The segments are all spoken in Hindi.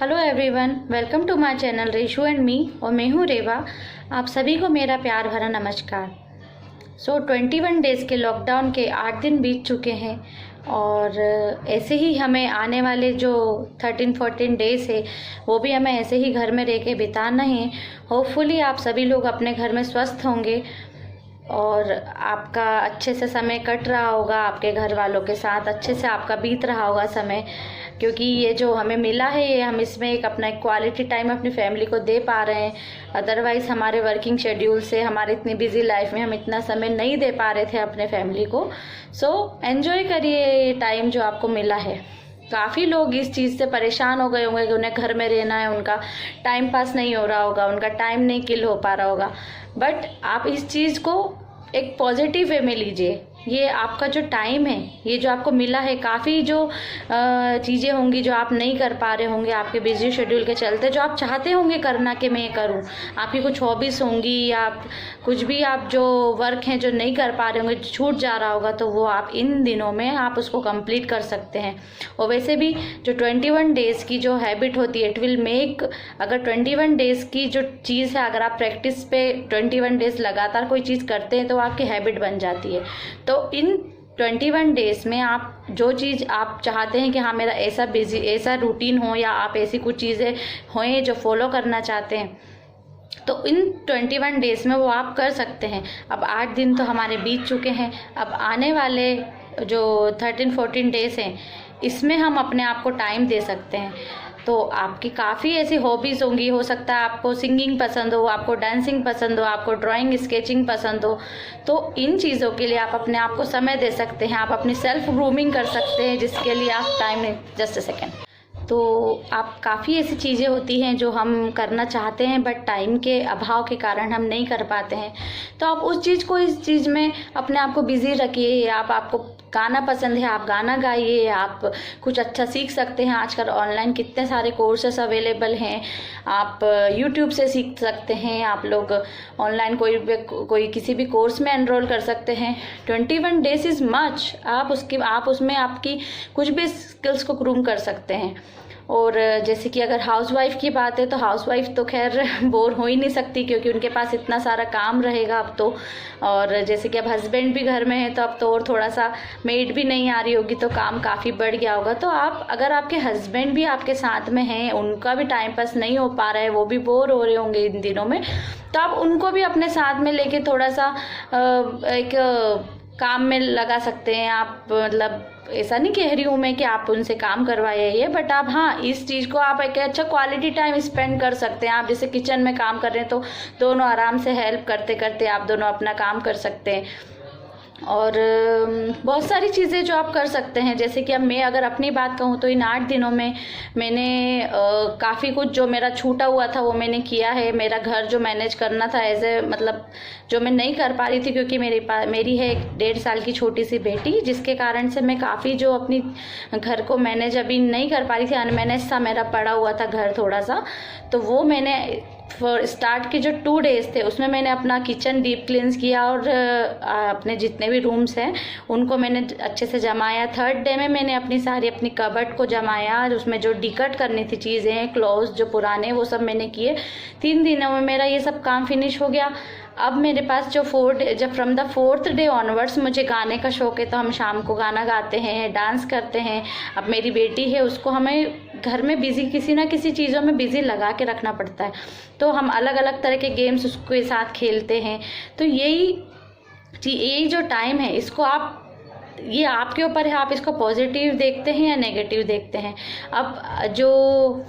Hello everyone, welcome to my channel Reshu and me. और मैं हूँ रेवा। आप सभी को मेरा प्यार भरा नमस्कार। 21 डेज़ के लॉकडाउन के 8 दिन बीत चुके हैं और ऐसे ही हमें आने वाले जो 13-14 डेज़ है वो भी हमें ऐसे ही घर में रह के बिताना है। होपफुली आप सभी लोग अपने घर में स्वस्थ होंगे और आपका अच्छे से समय कट रहा होगा, आपके घर वालों के साथ अच्छे से आपका बीत रहा होगा समय, क्योंकि ये जो हमें मिला है ये हम इसमें एक अपना क्वालिटी टाइम अपनी फैमिली को दे पा रहे हैं। अदरवाइज़ हमारे वर्किंग शेड्यूल से, हमारे इतनी बिजी लाइफ में हम इतना समय नहीं दे पा रहे थे अपने फैमिली को। सो एन्जॉय करिए ये टाइम जो आपको मिला है। काफ़ी लोग इस चीज़ से परेशान हो गए होंगे कि उन्हें घर में रहना है, उनका टाइम पास नहीं हो रहा होगा, उनका टाइम नहीं किल हो पा रहा होगा। बट आप इस चीज़ को एक पॉजिटिव वे में लीजिए। ये आपका जो टाइम है, ये जो आपको मिला है, काफ़ी जो चीज़ें होंगी जो आप नहीं कर पा रहे होंगे आपके बिजी शेड्यूल के चलते, जो आप चाहते होंगे करना कि मैं ये करूं। आपकी कुछ हॉबीज़ होंगी या कुछ भी आप जो वर्क हैं जो नहीं कर पा रहे होंगे, छूट जा रहा होगा, तो वो आप इन दिनों में आप उसको कंप्लीट कर सकते हैं। और वैसे भी जो 21 डेज़ की जो हैबिट होती है, इट विल मेक, अगर 21 डेज़ की जो चीज़ है, अगर आप प्रैक्टिस पे 21 डेज़ लगातार कोई चीज़ करते हैं तो आपकी हैबिट बन जाती है। तो इन 21 डेज़ में आप जो चीज़ आप चाहते हैं कि हाँ मेरा ऐसा रूटीन हो, या आप ऐसी कुछ चीज़ें हों जो फॉलो करना चाहते हैं, तो इन 21 डेज़ में वो आप कर सकते हैं। अब 8 दिन तो हमारे बीत चुके हैं। अब आने वाले जो 13-14 डेज़ हैं इसमें हम अपने आप को टाइम दे सकते हैं। तो आपकी काफ़ी ऐसी हॉबीज़ होंगी। हो सकता है आपको सिंगिंग पसंद हो, आपको डांसिंग पसंद हो, आपको ड्राइंग स्केचिंग पसंद हो। तो इन चीज़ों के लिए आप अपने आप को समय दे सकते हैं। आप अपनी सेल्फ ग्रूमिंग कर सकते हैं, जिसके लिए आप टाइम, जस्ट अ सेकेंड। तो आप काफ़ी ऐसी चीज़ें होती हैं जो हम करना चाहते हैं बट टाइम के अभाव के कारण हम नहीं कर पाते हैं। तो आप उस चीज़ को, इस चीज़ में अपने आप को बिज़ी रखिए। आपको गाना पसंद है, आप गाना गाइए। आप कुछ अच्छा सीख सकते हैं। आजकल ऑनलाइन कितने सारे कोर्सेस अवेलेबल हैं। आप यूट्यूब से सीख सकते हैं। आप लोग ऑनलाइन कोई किसी भी कोर्स में एनरोल कर सकते हैं। 21 डेज इज़ मच। आप उसमें आपकी कुछ भी स्किल्स को ग्रूम कर सकते हैं। और जैसे कि अगर हाउसवाइफ की बात है तो हाउसवाइफ तो खैर बोर हो ही नहीं सकती, क्योंकि उनके पास इतना सारा काम रहेगा अब तो। और जैसे कि अब हस्बैंड भी घर में है तो अब तो और थोड़ा सा, मेड भी नहीं आ रही होगी तो काम काफ़ी बढ़ गया होगा। तो आप, अगर आपके हस्बैंड भी आपके साथ में हैं, उनका भी टाइम पास नहीं हो पा रहा है, वो भी बोर हो रहे होंगे इन दिनों में, तो आप उनको भी अपने साथ में लेके थोड़ा सा एक काम में लगा सकते हैं। आप, मतलब ऐसा नहीं कह रही हूँ मैं कि आप उनसे काम करवाइए, बट आप हाँ इस चीज़ को आप एक अच्छा क्वालिटी टाइम स्पेंड कर सकते हैं। आप जैसे किचन में काम कर रहे हैं तो दोनों आराम से हेल्प करते करते आप दोनों अपना काम कर सकते हैं। और बहुत सारी चीज़ें जो आप कर सकते हैं। जैसे कि अब मैं अगर अपनी बात कहूँ तो इन 8 दिनों में मैंने काफ़ी कुछ जो मेरा छूटा हुआ था वो मैंने किया है। मेरा घर जो मैनेज करना था मतलब जो मैं नहीं कर पा रही थी, क्योंकि मेरी है एक 1.5 साल की छोटी सी बेटी, जिसके कारण से मैं काफ़ी जो अपनी घर को मैनेज अभी नहीं कर पा रही थी। अनमैनेज सा मेरा पड़ा हुआ था घर थोड़ा सा। तो वो मैंने फॉर स्टार्ट के जो 2 डेज़ थे उसमें मैंने अपना किचन डीप क्लींस किया और अपने जितने भी रूम्स हैं उनको मैंने अच्छे से जमाया। 3rd डे में मैंने अपनी कबर्ड को जमाया, उसमें जो डिकट करनी थी चीज़ें, क्लोथ्स जो पुराने, वो सब मैंने किए। 3 दिनों में मेरा ये सब काम फिनिश हो गया। अब मेरे पास जो जब from the 4th day onwards मुझे गाने का शौक है, तो हम शाम को गाना गाते हैं, डांस करते हैं। अब मेरी बेटी है, उसको हमें घर में बिज़ी, किसी ना किसी चीज़ों में बिज़ी लगा के रखना पड़ता है। तो हम अलग अलग तरह के गेम्स उसके साथ खेलते हैं। तो यही जो टाइम है, इसको आप, ये आपके ऊपर है, आप इसको पॉजिटिव देखते हैं या नेगेटिव देखते हैं। अब जो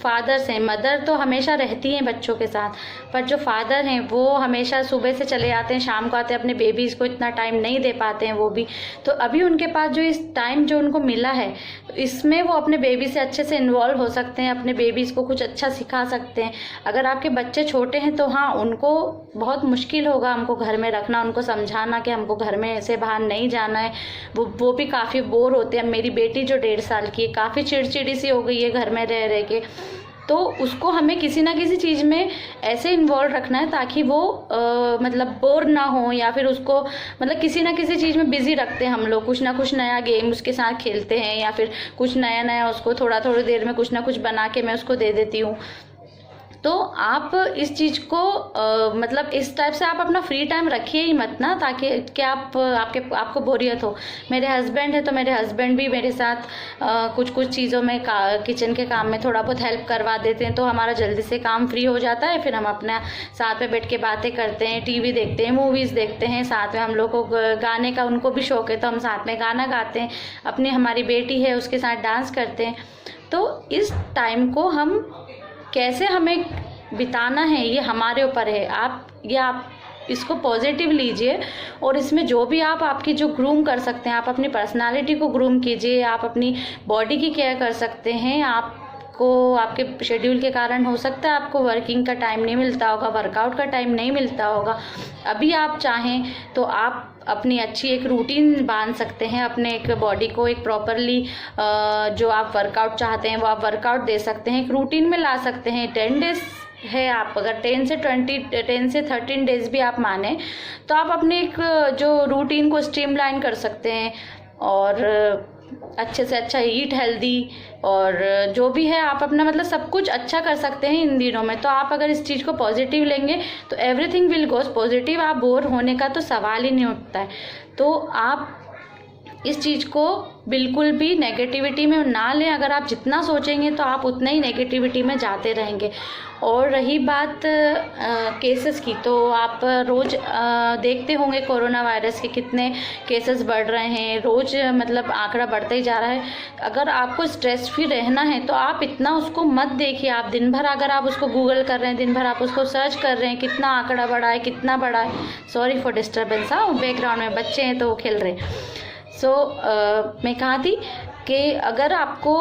फादर्स हैं, मदर तो हमेशा रहती हैं बच्चों के साथ, पर जो फादर हैं वो हमेशा सुबह से चले जाते हैं, शाम को आते हैं, अपने बेबीज़ को इतना टाइम नहीं दे पाते हैं वो भी। तो अभी उनके पास जो इस टाइम जो उनको मिला है, इसमें वो अपने बेबी से अच्छे से इन्वॉल्व हो सकते हैं, अपने बेबीज़ को कुछ अच्छा सिखा सकते हैं। अगर आपके बच्चे छोटे हैं तो हाँ, उनको बहुत मुश्किल होगा हमको घर में रखना, उनको समझाना कि हमको घर में ऐसे बाहर नहीं जाना है। वो भी काफ़ी बोर होते हैं। मेरी बेटी जो 1.5 साल की है, काफ़ी चिड़चिड़ी सी हो गई है घर में रह रह के। तो उसको हमें किसी ना किसी चीज़ में ऐसे इन्वॉल्व रखना है ताकि वो मतलब बोर ना हो, या फिर उसको मतलब किसी ना किसी चीज़ में बिजी रखते हैं हम लोग, कुछ ना कुछ नया गेम उसके साथ खेलते हैं, या फिर कुछ नया नया उसको थोड़ी देर में कुछ ना कुछ बना के मैं उसको दे देती हूँ। तो आप इस चीज़ को मतलब इस टाइप से आप अपना फ्री टाइम रखिए ही मत ना, ताकि कि आपको बोरियत हो। मेरे हस्बैंड है तो मेरे हस्बैंड भी मेरे साथ कुछ कुछ चीज़ों में किचन के काम में थोड़ा बहुत हेल्प करवा देते हैं, तो हमारा जल्दी से काम फ्री हो जाता है। फिर हम अपना साथ में बैठ के बातें करते हैं, टीवी देखते हैं, मूवीज़ देखते हैं साथ में। हम लोग को गाने का उनको भी शौक है तो हम साथ में गाना गाते हैं, अपनी हमारी बेटी है उसके साथ डांस करते हैं। तो इस टाइम को हम कैसे हमें बिताना है ये हमारे ऊपर है। आप इसको पॉजिटिव लीजिए, और इसमें जो भी आपकी जो ग्रूम कर सकते हैं, आप अपनी पर्सनालिटी को ग्रूम कीजिए, आप अपनी बॉडी की केयर कर सकते हैं। आपको आपके शेड्यूल के कारण हो सकता है आपको वर्किंग का टाइम नहीं मिलता होगा, वर्कआउट का टाइम नहीं मिलता होगा। अभी आप चाहें तो आप अपनी अच्छी एक रूटीन बांध सकते हैं, अपने एक बॉडी को एक प्रॉपरली जो आप वर्कआउट चाहते हैं वो आप वर्कआउट दे सकते हैं, एक रूटीन में ला सकते हैं। 10 डेज है, आप अगर 10 से 13 डेज भी आप माने तो आप अपने एक जो रूटीन को स्ट्रीमलाइन कर सकते हैं, और अच्छे से अच्छा ईट हेल्दी, और जो भी है आप अपना मतलब सब कुछ अच्छा कर सकते हैं इन दिनों में। तो आप अगर इस चीज़ को पॉजिटिव लेंगे तो एवरीथिंग विल गोज पॉजिटिव, आप बोर होने का तो सवाल ही नहीं उठता है। तो आप इस चीज़ को बिल्कुल भी नेगेटिविटी में ना लें। अगर आप जितना सोचेंगे तो आप उतना ही नेगेटिविटी में जाते रहेंगे। और रही बात केसेस की, तो आप रोज़ देखते होंगे कोरोना वायरस के कितने केसेस बढ़ रहे हैं, रोज़ मतलब आंकड़ा बढ़ता ही जा रहा है। अगर आपको स्ट्रेस फ्री रहना है तो आप इतना उसको मत देखिए। आप दिन भर अगर आप उसको गूगल कर रहे हैं, दिन भर आप उसको सर्च कर रहे हैं कितना आंकड़ा बढ़ा है, कितना बढ़ा है। सॉरी फॉर डिस्टर्बेंस, हाँ बैकग्राउंड में बच्चे हैं तो वो खेल रहे हैं। मैं कहा थी कि अगर आपको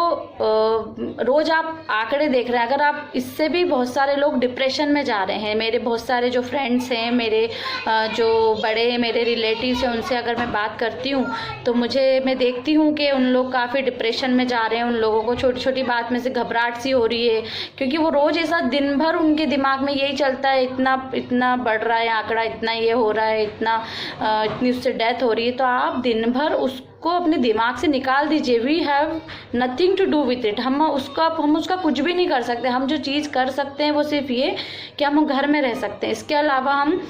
रोज़ आप आंकड़े देख रहे हैं, अगर आप इससे भी बहुत सारे लोग डिप्रेशन में जा रहे हैं। मेरे बहुत सारे जो फ्रेंड्स हैं, मेरे जो बड़े मेरे रिलेटिव्स हैं, उनसे अगर मैं बात करती हूँ तो मैं देखती हूँ कि उन लोग काफ़ी डिप्रेशन में जा रहे हैं। उन लोगों को छोटी छोटी बात में से घबराहट सी हो रही है, क्योंकि वो रोज़ ऐसा दिन भर उनके दिमाग में यही चलता है, इतना बढ़ रहा है आंकड़ा, इतना ये हो रहा है, इतनी उससे डेथ हो रही है। तो आप दिन भर को अपने दिमाग से निकाल दीजिए। We have nothing to do with it. हम उसका कुछ भी नहीं कर सकते। हम जो चीज़ कर सकते हैं वो सिर्फ ये कि हम घर में रह सकते हैं, इसके अलावा हम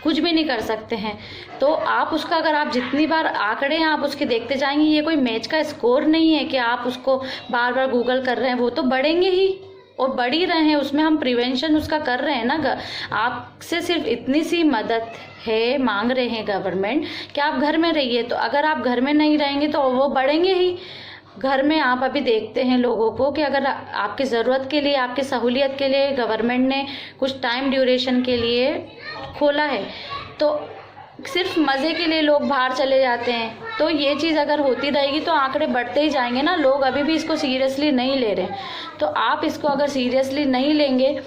कुछ भी नहीं कर सकते हैं। तो आप उसका अगर आप जितनी बार आंकड़े हैं आप उसके देखते जाएंगे, ये कोई मैच का स्कोर नहीं है कि आप उसको बार बार गूगल कर रहे हैं, वो तो बढ़ेंगे ही और बढ़ ही रहे हैं। उसमें हम प्रिवेंशन उसका कर रहे हैं ना। आपसे सिर्फ इतनी सी मदद है, मांग रहे हैं गवर्नमेंट कि आप घर में रहिए। तो अगर आप घर में नहीं रहेंगे तो वो बढ़ेंगे ही। घर में आप अभी देखते हैं लोगों को कि अगर आपकी ज़रूरत के लिए, आपकी सहूलियत के लिए गवर्नमेंट ने कुछ टाइम ड्यूरेशन के लिए खोला है, तो सिर्फ मज़े के लिए लोग बाहर चले जाते हैं। तो ये चीज़ अगर होती रहेगी तो आंकड़े बढ़ते ही जाएंगे ना। लोग अभी भी इसको सीरियसली नहीं ले रहे। तो आप इसको अगर सीरियसली नहीं लेंगे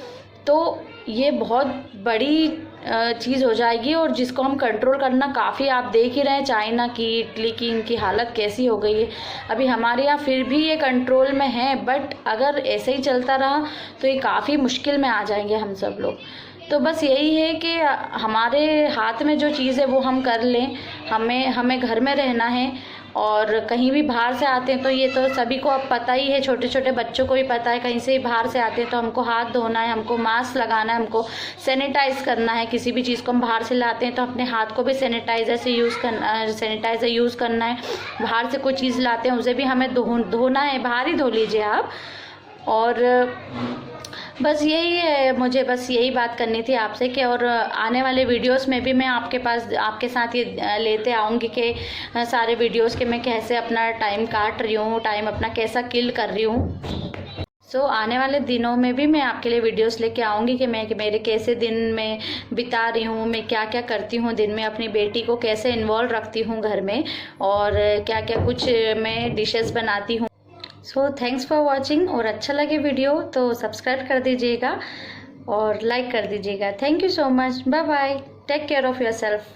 तो ये बहुत बड़ी चीज़ हो जाएगी, और जिसको हम कंट्रोल करना काफ़ी, आप देख ही रहे हैं चाइना की, इटली की, इनकी हालत कैसी हो गई है। अभी हमारे यहाँ फिर भी ये कंट्रोल में है, बट अगर ऐसे ही चलता रहा तो ये काफ़ी मुश्किल में आ जाएंगे हम सब लोग। तो बस यही है कि हमारे हाथ में जो चीज़ है वो हम कर लें। हमें घर में रहना है, और कहीं भी बाहर से आते हैं तो ये तो सभी को अब पता ही है, छोटे छोटे बच्चों को भी पता है। कहीं से भी बाहर से आते हैं तो हमको हाथ धोना है, हमको मास्क लगाना है, हमको सैनिटाइज करना है। किसी भी चीज़ को हम बाहर से लाते हैं तो अपने हाथ को भी सैनिटाइज़र यूज़ करना है। बाहर से कोई चीज़ लाते हैं उसे भी हमें धोना है, बाहर ही धो लीजिए आप। और बस यही है, मुझे बस यही बात करनी थी आपसे कि और आने वाले वीडियोस में भी मैं आपके साथ ये लेते आऊँगी कि सारे वीडियोस के मैं कैसे अपना टाइम काट रही हूँ, टाइम अपना कैसा किल कर रही हूँ। आने वाले दिनों में भी मैं आपके लिए वीडियोस लेके आऊँगी कि मेरे कैसे दिन में बिता रही हूँ, मैं क्या क्या करती हूँ दिन में, अपनी बेटी को कैसे इन्वॉल्व रखती हूँ घर में, और क्या क्या कुछ मैं डिशेस बनाती हूँ। Thanks for watching. और अच्छा लगे वीडियो तो सब्सक्राइब कर दीजिएगा और लाइक कर दीजिएगा। Thank you so much. Bye bye. Take care of your self.